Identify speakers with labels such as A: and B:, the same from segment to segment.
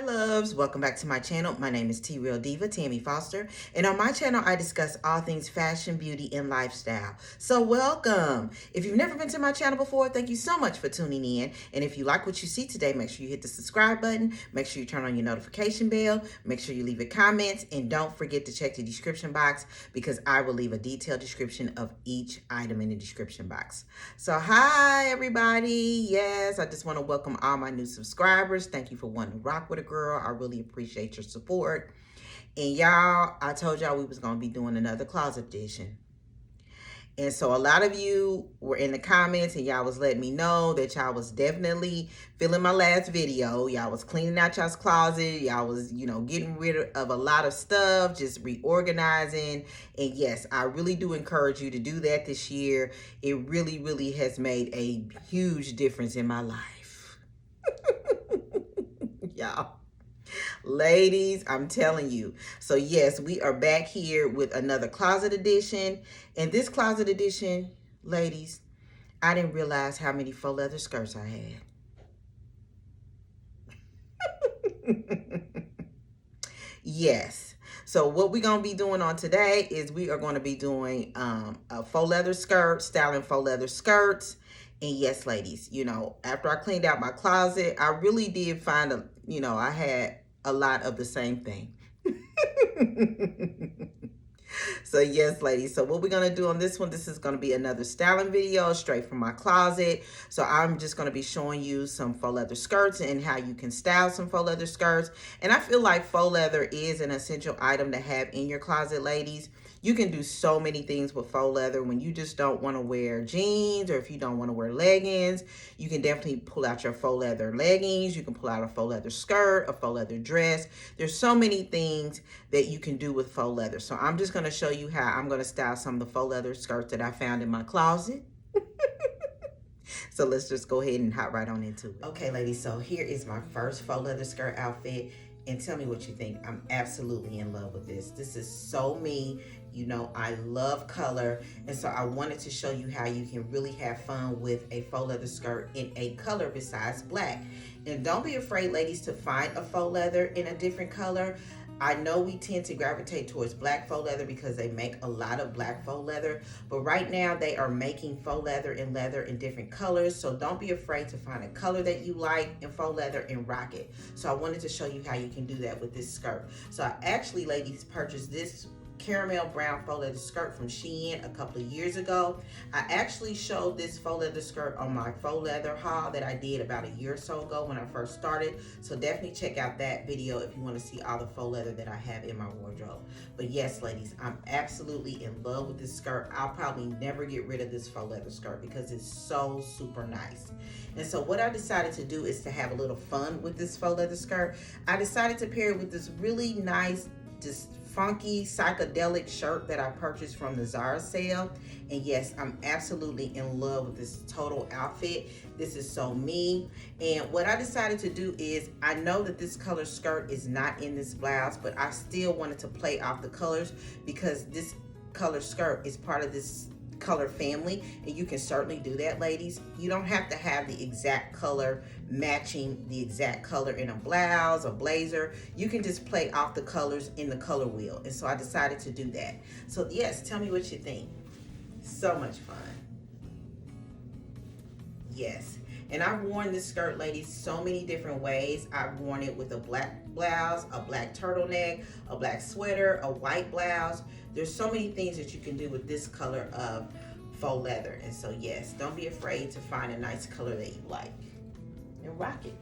A: Hi loves, welcome back to my channel. My name is Terrelldiva-Tammy Foster, and on my channel I discuss all things fashion, beauty, and lifestyle. So welcome. If you've never been to my channel before, thank you so much for tuning in. And if you like what you see today, make sure you hit the subscribe button, make sure you turn on your notification bell, make sure you leave a comment, and don't forget to check the description box because I will leave a detailed description of each item in the description box. So hi everybody. Yes, I just want to welcome all my new subscribers. Thank you for wanting to rock with a girl. I really appreciate your support. And y'all, I told y'all we was going to be doing another closet edition. And so a lot of you were in the comments and y'all was letting me know that y'all was definitely feeling my last video. Y'all was cleaning out y'all's closet. Y'all was, getting rid of a lot of stuff, just reorganizing. And yes, I really do encourage you to do that this year. It really, really has made a huge difference in my life. Y'all. Ladies, I'm telling you. So yes, we are back here with another closet edition. And this closet edition, ladies, I didn't realize how many faux leather skirts I had. Yes. So what we're going to be doing on today is we are going to be doing a faux leather skirt, styling faux leather skirts. And yes, ladies, after I cleaned out my closet, I really did find I had a lot of the same thing. So yes, ladies, so what we're going to do on this one, this is going to be another styling video straight from my closet. So I'm just going to be showing you some faux leather skirts and how you can style some faux leather skirts. And I feel like faux leather is an essential item to have in your closet, ladies. You can do so many things with faux leather when you just don't want to wear jeans, or if you don't want to wear leggings. You can definitely pull out your faux leather leggings. You can pull out a faux leather skirt, a faux leather dress. There's so many things that you can do with faux leather. So I'm just going to show you how I'm going to style some of the faux leather skirts that I found in my closet. So let's just go ahead and hop right on into it. Okay, ladies, so here is my first faux leather skirt outfit. And tell me what you think. I'm absolutely in love with this. This is so me. I love color. And so I wanted to show you how you can really have fun with a faux leather skirt in a color besides black. And don't be afraid, ladies, to find a faux leather in a different color. I know we tend to gravitate towards black faux leather because they make a lot of black faux leather, but right now they are making faux leather in different colors. So don't be afraid to find a color that you like in faux leather and rock it. So I wanted to show you how you can do that with this skirt. So I actually, ladies, purchased this caramel brown faux leather skirt from Shein a couple of years ago. I actually showed this faux leather skirt on my faux leather haul that I did about a year or so ago when I first started. So definitely check out that video if you want to see all the faux leather that I have in my wardrobe. But yes, ladies, I'm absolutely in love with this skirt. I'll probably never get rid of this faux leather skirt because it's so super nice. And so what I decided to do is to have a little fun with this faux leather skirt. I decided to pair it with this really nice, just funky psychedelic shirt that I purchased from the Zara sale. And yes, I'm absolutely in love with this total outfit. This is so me. And what I decided to do is, I know that this color skirt is not in this blouse, but I still wanted to play off the colors because this color skirt is part of this color family, and you can certainly do that, ladies. You don't have to have the exact color matching the exact color in a blouse or blazer. You can just play off the colors in the color wheel. And so I decided to do that. So yes, tell me what you think. So much fun. Yes. And I've worn this skirt, ladies, so many different ways. I've worn it with a black blouse, a black turtleneck, a black sweater, a white blouse. There's so many things that you can do with this color of faux leather. And so yes, don't be afraid to find a nice color that you like and rock it.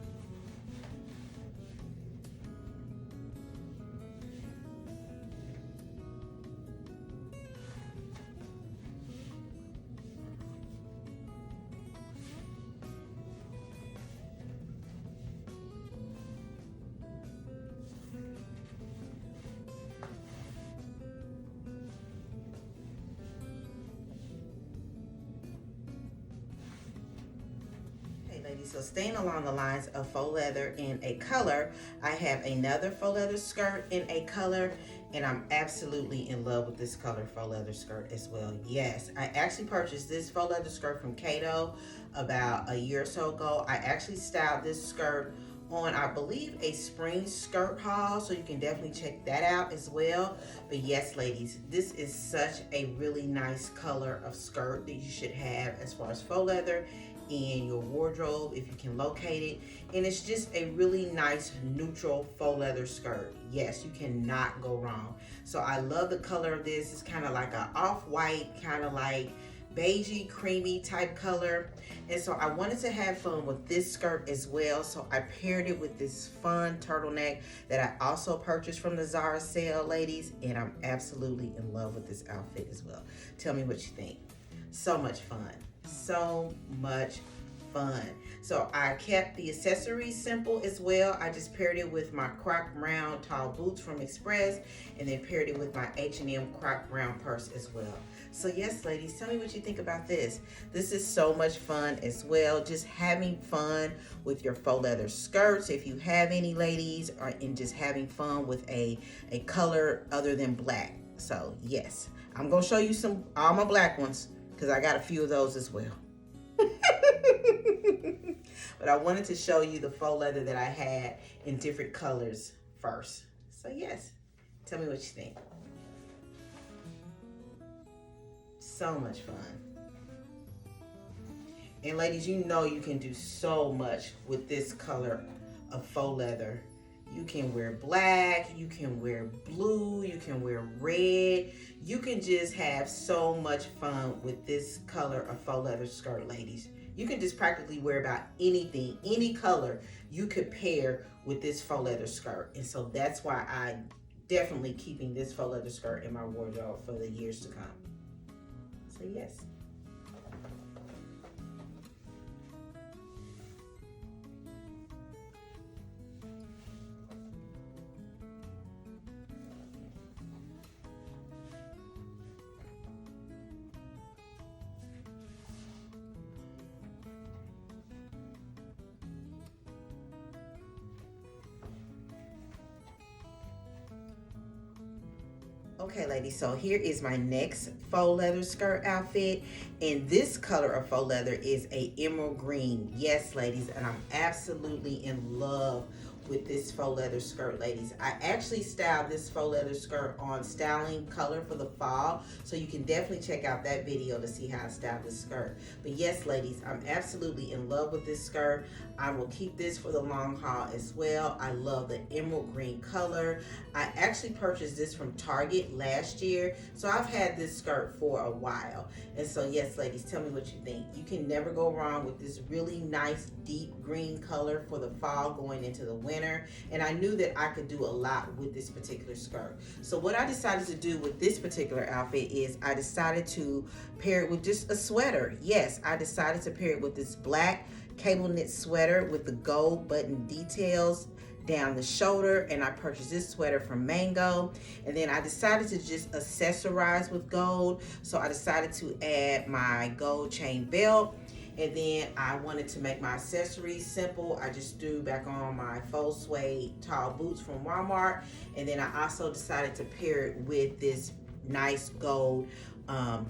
A: Ladies, so staying along the lines of faux leather in a color, I have another faux leather skirt in a color, and I'm absolutely in love with this color faux leather skirt as well. Yes, I actually purchased this faux leather skirt from Cato about a year or so ago. I actually styled this skirt on, I believe, a spring skirt haul, so you can definitely check that out as well. But yes, ladies, this is such a really nice color of skirt that you should have as far as faux leather in your wardrobe if you can locate it. And it's just a really nice neutral faux leather skirt. Yes, you cannot go wrong. So I love the color of this. It's kind of like an off-white, kind of like beigey, creamy type color. And so I wanted to have fun with this skirt as well. So I paired it with this fun turtleneck that I also purchased from the Zara sale, ladies. And I'm absolutely in love with this outfit as well. Tell me what you think. So much fun. So much fun. So I kept the accessories simple as well. I just paired it with my Croc Brown tall boots from Express, and then paired it with my H&M Croc Brown purse as well. So yes, ladies, tell me what you think about this. This is so much fun as well. Just having fun with your faux leather skirts, if you have any, ladies, or in just having fun with a color other than black. So yes, I'm gonna show you all my black ones because I got a few of those as well. But I wanted to show you the faux leather that I had in different colors first. So yes, tell me what you think. So much fun. And ladies, you know you can do so much with this color of faux leather. You can wear black, you can wear blue, you can wear red. You can just have so much fun with this color of faux leather skirt, ladies. You can just practically wear about anything, any color you could pair with this faux leather skirt. And so that's why I'm definitely keeping this faux leather skirt in my wardrobe for the years to come. So yes. Okay, ladies, so here is my next faux leather skirt outfit, and this color of faux leather is a emerald green. Yes, ladies, and I'm absolutely in love with this faux leather skirt, ladies. I actually styled this faux leather skirt on Styling Color for the fall, so you can definitely check out that video to see how I styled this skirt. But yes, ladies, I'm absolutely in love with this skirt. I will keep this for the long haul as well. I love the emerald green color. I actually purchased this from Target last year, so I've had this skirt for a while. And so yes, ladies, tell me what you think. You can never go wrong with this really nice deep green color for the fall going into the winter. And I knew that I could do a lot with this particular skirt. So what I decided to do with this particular outfit is I decided to pair it with just a sweater. Yes, I decided to pair it with this black cable knit sweater with the gold button details down the shoulder, and I purchased this sweater from Mango. And then I decided to just accessorize with gold, so I decided to add my gold chain belt. And then I wanted to make my accessories simple. I just threw back on my faux suede tall boots from Walmart. And then I also decided to pair it with this nice gold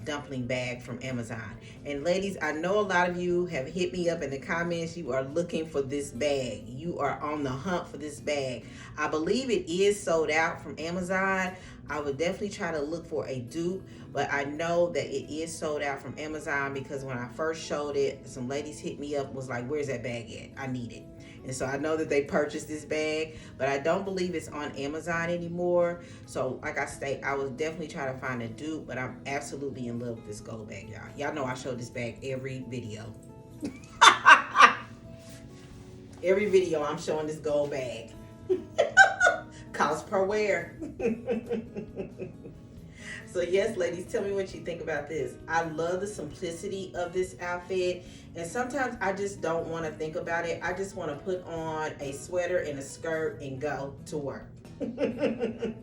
A: dumpling bag from Amazon. And ladies, I know a lot of you have hit me up in the comments. You are looking for this bag. You are on the hunt for this bag. I believe it is sold out from Amazon. I would definitely try to look for a dupe, but I know that it is sold out from Amazon because when I first showed it, some ladies hit me up and was like, where's that bag at? I need it. And so I know that they purchased this bag, but I don't believe it's on Amazon anymore. So like I say, I will definitely try to find a dupe, but I'm absolutely in love with this gold bag, y'all. Y'all know I show this bag every video. Every video I'm showing this gold bag. Cost per wear. So yes, ladies, tell me what you think about this. I love the simplicity of this outfit, and sometimes I just don't want to think about it. I just want to put on a sweater and a skirt and go to work. And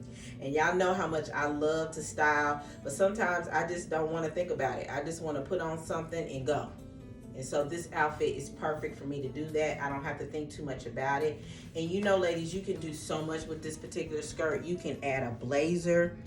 A: y'all know how much I love to style, but sometimes I just don't want to think about it. I just want to put on something and go. And so this outfit is perfect for me to do that. I don't have to think too much about it. And you know, ladies, you can do so much with this particular skirt. You can add a blazer.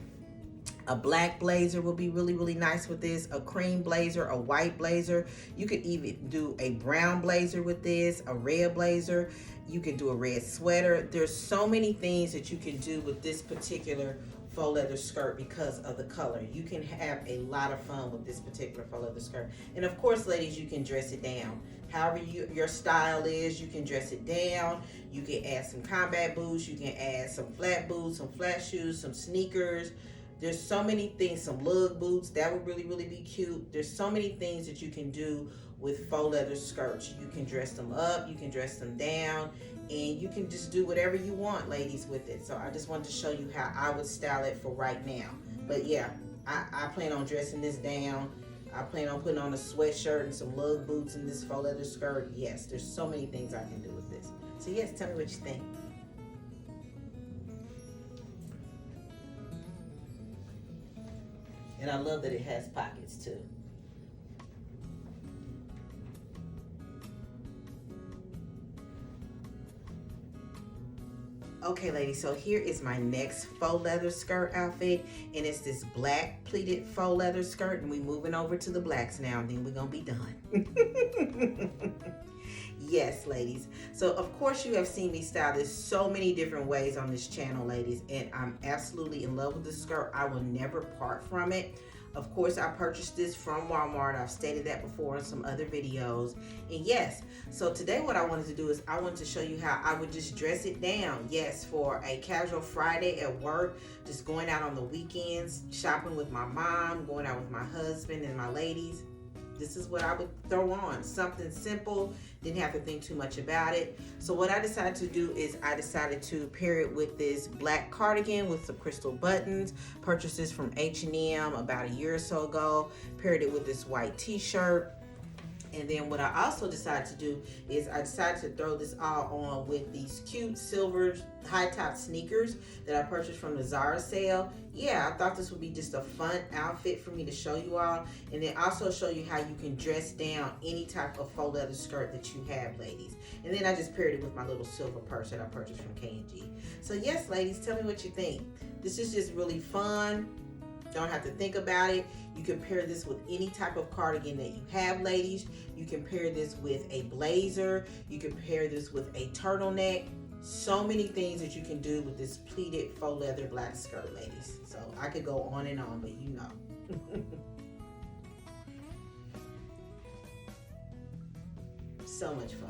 A: A black blazer will be really, really nice with this. A cream blazer, a white blazer. You could even do a brown blazer with this, a red blazer. You can do a red sweater. There's so many things that you can do with this particular faux leather skirt because of the color. You can have a lot of fun with this particular faux leather skirt. And of course, ladies, you can dress it down. However your style is, you can dress it down. You can add some combat boots. You can add some flat boots, some flat shoes, some sneakers. There's so many things, some lug boots, that would really, really be cute. There's so many things that you can do with faux leather skirts. You can dress them up, you can dress them down, and you can just do whatever you want, ladies, with it. So I just wanted to show you how I would style it for right now. But yeah, I plan on dressing this down. I plan on putting on a sweatshirt and some lug boots in this faux leather skirt. Yes, there's so many things I can do with this. So yes, tell me what you think. And I love that it has pockets too. Okay, ladies, so here is my next faux leather skirt outfit, and it's this black pleated faux leather skirt, and we moving over to the blacks now, and then we're gonna be done. Yes, ladies. So of course you have seen me style this so many different ways on this channel, ladies, and I'm absolutely in love with this skirt. I will never part from it. Of course, I purchased this from Walmart. I've stated that before in some other videos. And yes, so today what I wanted to do is I wanted to show you how I would just dress it down. Yes, for a casual Friday at work, just going out on the weekends, shopping with my mom, going out with my husband and my ladies. This is what I would throw on. Something simple, didn't have to think too much about it. So what I decided to do is I decided to pair it with this black cardigan with some crystal buttons. Purchased this from H&M about a year or so ago. Paired it with this white t-shirt. And then what I also decided to do is I decided to throw this all on with these cute silver high top sneakers that I purchased from the Zara sale. Yeah, I thought this would be just a fun outfit for me to show you all. And then also show you how you can dress down any type of faux leather skirt that you have, ladies. And then I just paired it with my little silver purse that I purchased from K&G. So yes, ladies, tell me what you think. This is just really fun. Don't have to think about it. You can pair this with any type of cardigan that you have, ladies. You can pair this with a blazer. You can pair this with a turtleneck. So many things that you can do with this pleated faux leather black skirt, ladies. So I could go on and on, but you know. So much fun.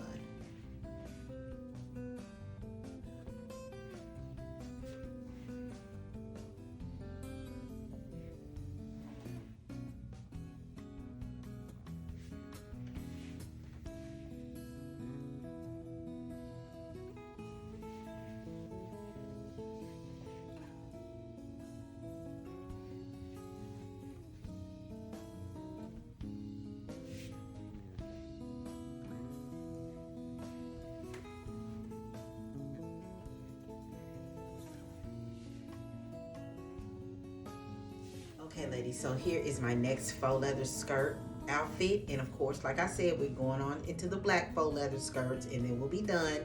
A: Okay, ladies, so here is my next faux leather skirt outfit. And of course, like I said, we're going on into the black faux leather skirts and then we'll be done.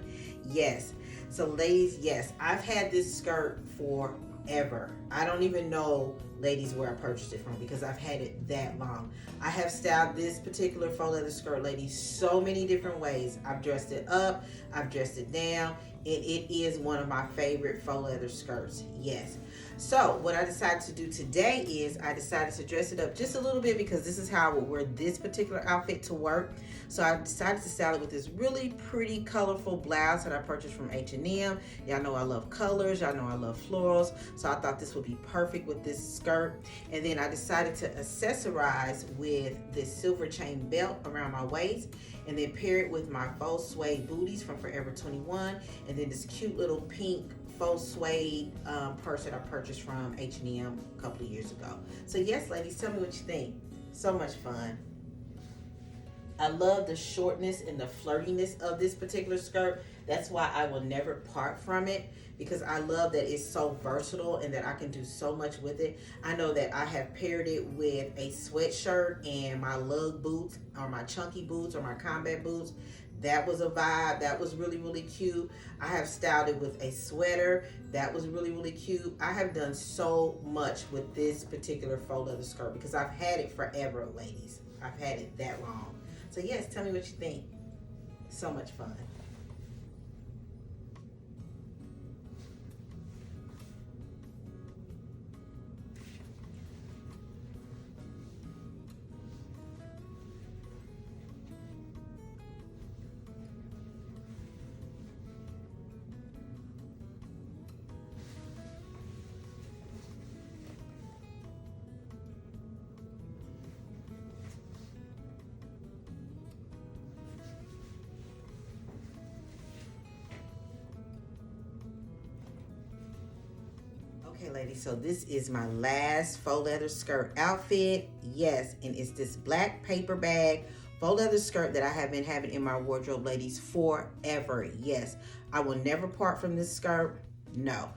A: Yes, so ladies, yes, I've had this skirt forever. I don't even know, ladies, where I purchased it from because I've had it that long. I have styled this particular faux leather skirt, ladies, so many different ways. I've dressed it up, I've dressed it down, and it is one of my favorite faux leather skirts. Yes. So what I decided to do today is I decided to dress it up just a little bit because this is how I would wear this particular outfit to work. So I decided to style it with this really pretty colorful blouse that I purchased from H&M. Y'all know I love colors, y'all know I love florals, so I thought this would be perfect with this skirt. And then I decided to accessorize with this silver chain belt around my waist and then pair it with my faux suede booties from Forever 21 and then this cute little pink faux suede purse that I purchased from H&M a couple of years ago. So yes, ladies, tell me what you think. So much fun. I love the shortness and the flirtiness of this particular skirt. That's why I will never part from it because I love that it's so versatile and that I can do so much with it. I know that I have paired it with a sweatshirt and my lug boots or my chunky boots or my combat boots. That was a vibe. That was really, really cute. I have styled it with a sweater. That was really, really cute. I have done so much with this particular faux leather skirt because I've had it forever, ladies. I've had it that long. So yes, tell me what you think. So much fun. Okay, ladies, so this is my last faux leather skirt outfit. Yes, and it's this black paper bag faux leather skirt that I have been having in my wardrobe, ladies, forever. Yes, I will never part from this skirt. No.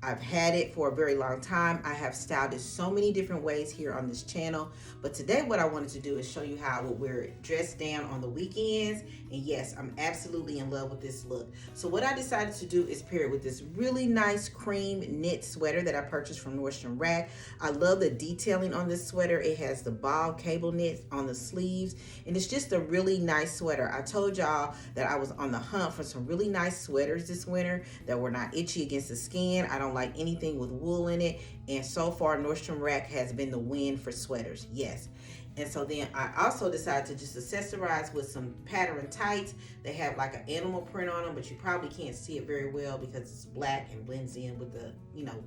A: I've had it for a very long time. I have styled it so many different ways here on this channel. But today what I wanted to do is show you how I would wear it dressed down on the weekends. And yes, I'm absolutely in love with this look. So what I decided to do is pair it with this really nice cream knit sweater that I purchased from Nordstrom Rack. I love the detailing on this sweater. It has the ball cable knit on the sleeves. And it's just a really nice sweater. I told y'all that I was on the hunt for some really nice sweaters this winter that were not itchy against the skin. I don't like anything with wool in it, and so far Nordstrom Rack has been the win for sweaters. Yes. And so then I also decided to just accessorize with some pattern tights. They have like an animal print on them, but you probably can't see it very well because it's black and blends in with the,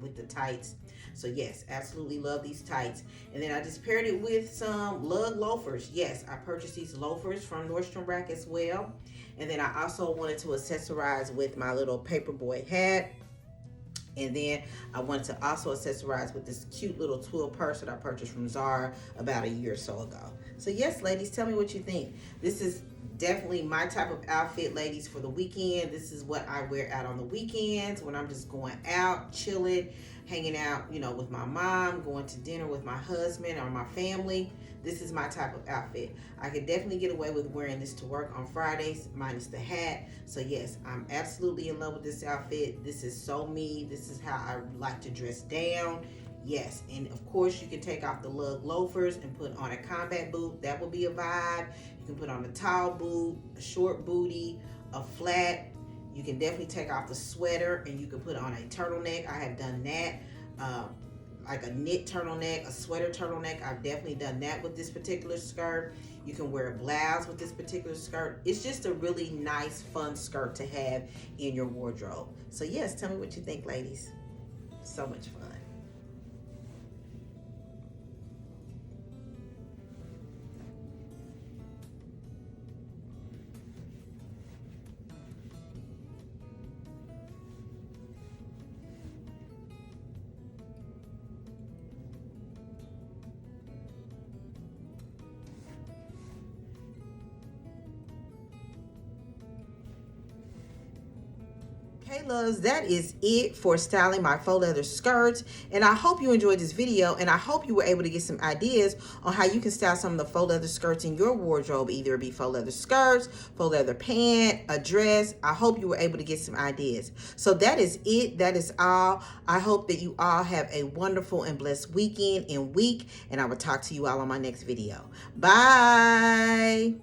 A: with the tights. So yes, absolutely love these tights. And then I just paired it with some lug loafers. Yes, I purchased these loafers from Nordstrom Rack as well. And then I also wanted to accessorize with my little paperboy hat. And then I wanted to also accessorize with this cute little twill purse that I purchased from Zara about a year or so ago. So yes, ladies, tell me what you think. This is definitely my type of outfit, ladies, for the weekend. This is what I wear out on the weekends when I'm just going out, chilling, hanging out, with my mom, going to dinner with my husband or my family. This is my type of outfit. I could definitely get away with wearing this to work on Fridays, minus the hat. So yes, I'm absolutely in love with this outfit. This is so me. This is how I like to dress down. Yes, and of course you can take off the lug loafers and put on a combat boot. That will be a vibe. You can put on a tall boot, a short booty, a flat. You can definitely take off the sweater and you can put on a turtleneck. I have done that. Like a knit turtleneck, a sweater turtleneck. I've definitely done that with this particular skirt. You can wear a blouse with this particular skirt. It's just a really nice, fun skirt to have in your wardrobe. So yes, tell me what you think, ladies. So much fun. Hey loves, that is it for styling my faux leather skirts, and I hope you enjoyed this video, and I hope you were able to get some ideas on how you can style some of the faux leather skirts in your wardrobe, either it be faux leather skirts, faux leather pant, a dress. I hope you were able to get some ideas. So that is it. That is all. I hope that you all have a wonderful and blessed weekend and week, and I will talk to you all on my next video. Bye.